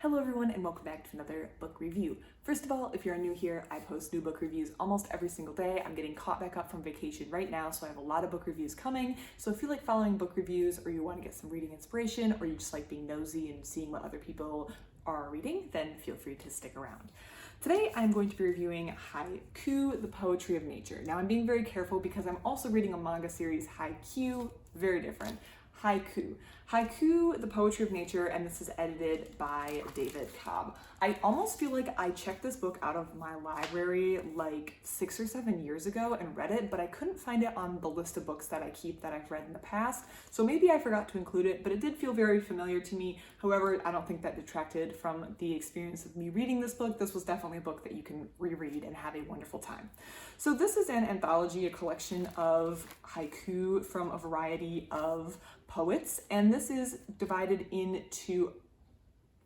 Hello everyone and welcome back to another book review. First of all, if you're new here, I post new book reviews almost every single day. I'm getting caught back up from vacation right now, so I have a lot of book reviews coming. So if you like following book reviews or you want to get some reading inspiration or you just like being nosy and seeing what other people are reading, then feel free to stick around. Today I'm going to be reviewing Haiku, the Poetry of Nature. Now I'm being very careful because I'm also reading a manga series, Haiku, very different. Haiku, the Poetry of Nature, and this is edited by David Cobb. I almost feel like I checked this book out of my library like 6 or 7 years ago and read it, but I couldn't find it on the list of books that I keep that I've read in the past. So maybe I forgot to include it, but it did feel very familiar to me. However, I don't think that detracted from the experience of me reading this book. This was definitely a book that you can reread and have a wonderful time. So this is an anthology, a collection of haiku from a variety of poets, and this is divided into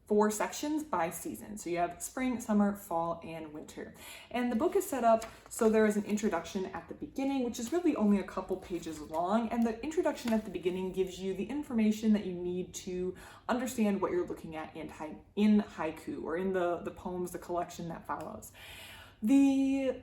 4 sections by season. So you have spring, summer, fall, and winter. And the book is set up so there is an introduction at the beginning, which is really only a couple pages long, and the introduction at the beginning gives you the information that you need to understand what you're looking at in haiku, or in the poems, the collection that follows. The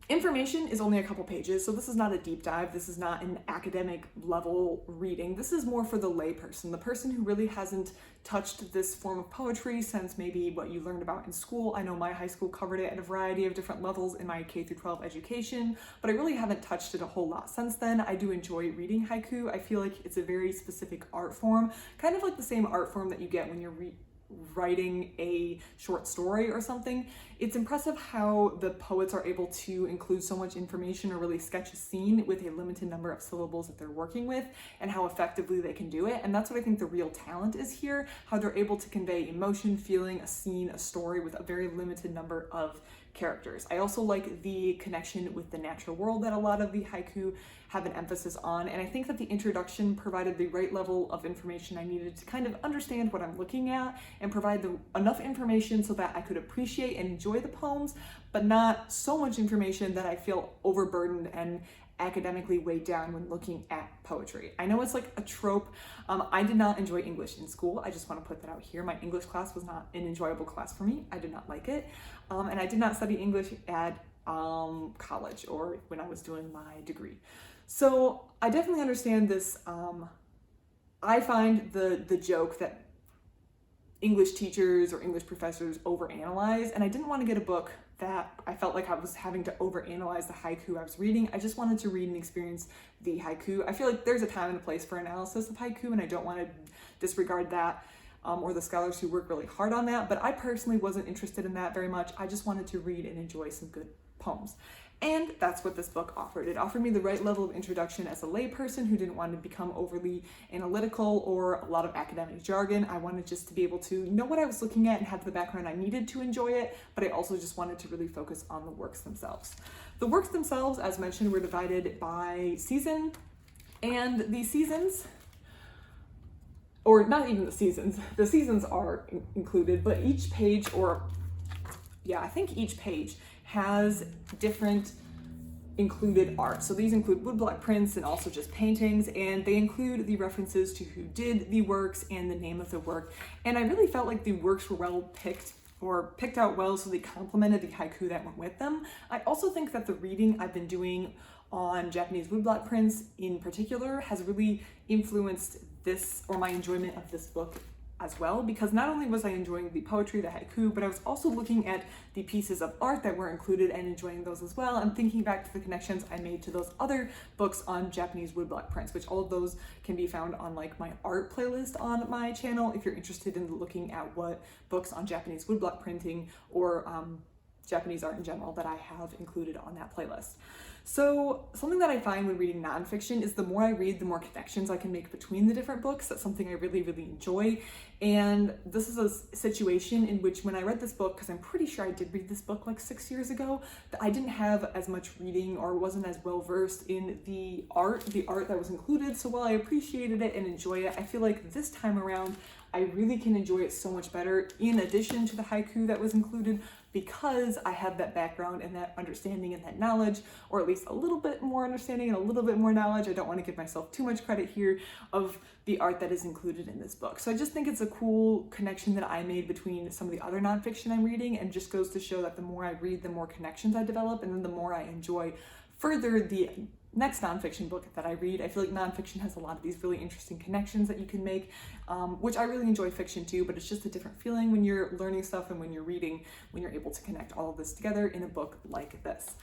information is only a couple pages, so this is not a deep dive. This is not an academic level reading. This is more for the layperson, the person who really hasn't touched this form of poetry since maybe what you learned about in school. I know my high school covered it at a variety of different levels in my K through 12 education, but I really haven't touched it a whole lot since then. I do enjoy reading haiku. I feel like it's a very specific art form, kind of like the same art form that you get when you're writing a short story or something. It's impressive how the poets are able to include so much information or really sketch a scene with a limited number of syllables that they're working with, and how effectively they can do it. And that's what I think the real talent is here, how they're able to convey emotion, feeling, a scene, a story with a very limited number of characters. I also like the connection with the natural world that a lot of the haiku have an emphasis on, and I think that the introduction provided the right level of information I needed to kind of understand what I'm looking at and provide enough information so that I could appreciate and enjoy the poems, but not so much information that I feel overburdened and academically weighed down when looking at poetry. I know it's like a trope. I did not enjoy English in school. I just want to put that out here. My English class was not an enjoyable class for me. I did not like it. And I did not study English at college or when I was doing my degree. So I definitely understand this. I find the joke that English teachers or English professors overanalyze, and I didn't want to get a book that I felt like I was having to overanalyze the haiku I was reading. I just wanted to read and experience the haiku. I feel like there's a time and a place for analysis of haiku, and I don't want to disregard that or the scholars who work really hard on that, but I personally wasn't interested in that very much. I just wanted to read and enjoy some good poems. And that's what this book offered. It offered me the right level of introduction as a layperson who didn't want to become overly analytical or a lot of academic jargon. I wanted just to be able to know what I was looking at and have the background I needed to enjoy it, but I also just wanted to really focus on the works themselves. The works themselves, as mentioned, were divided by season, and the seasons, or not even the seasons are included, but each page, I think each page has different included art. So these include woodblock prints and also just paintings, and they include the references to who did the works and the name of the work. And I really felt like the works were well picked out well, so they complemented the haiku that went with them. I also think that the reading I've been doing on Japanese woodblock prints in particular has really influenced this, or my enjoyment of this book as well, because not only was I enjoying the poetry, the haiku, but I was also looking at the pieces of art that were included and enjoying those as well, and thinking back to the connections I made to those other books on Japanese woodblock prints, which all of those can be found on like my art playlist on my channel if you're interested in looking at what books on Japanese woodblock printing or Japanese art in general that I have included on that playlist. So something that I find when reading nonfiction is the more I read, the more connections I can make between the different books. That's something I really, really enjoy. And this is a situation in which when I read this book, because I'm pretty sure I did read this book like 6 years ago, that I didn't have as much reading or wasn't as well versed in the art that was included. So while I appreciated it and enjoy it, I feel like this time around, I really can enjoy it so much better in addition to the haiku that was included, because I have that background and that understanding and that knowledge, or at least a little bit more understanding and a little bit more knowledge. I don't want to give myself too much credit here of the art that is included in this book. So I just think it's a cool connection that I made between some of the other nonfiction I'm reading, and just goes to show that the more I read, the more connections I develop, and then the more I enjoy further the next nonfiction book that I read. I feel like nonfiction has a lot of these really interesting connections that you can make, which I really enjoy fiction too, but it's just a different feeling when you're learning stuff and when you're reading, when you're able to connect all of this together in a book like this.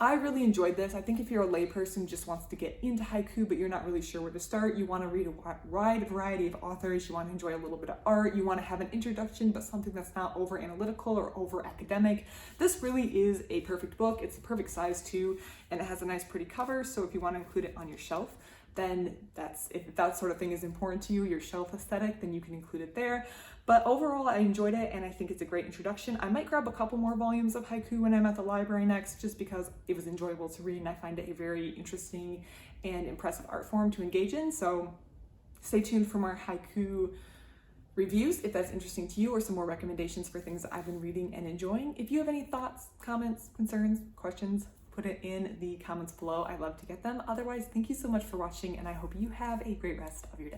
I really enjoyed this. I think if you're a layperson who just wants to get into haiku, but you're not really sure where to start, you want to read a wide variety of authors, you want to enjoy a little bit of art, you want to have an introduction, but something that's not over analytical or over academic, this really is a perfect book. It's the perfect size too, and it has a nice pretty cover, so if you want to include it on your shelf, then if that sort of thing is important to you, your shelf aesthetic, then you can include it there. But overall, I enjoyed it, and I think it's a great introduction. I might grab a couple more volumes of haiku when I'm at the library next, just because it was enjoyable to read, and I find it a very interesting and impressive art form to engage in. So stay tuned for more haiku reviews if that's interesting to you, or some more recommendations for things that I've been reading and enjoying. If you have any thoughts, comments, concerns, questions, put it in the comments below. I love to get them. Otherwise, thank you so much for watching, and I hope you have a great rest of your day.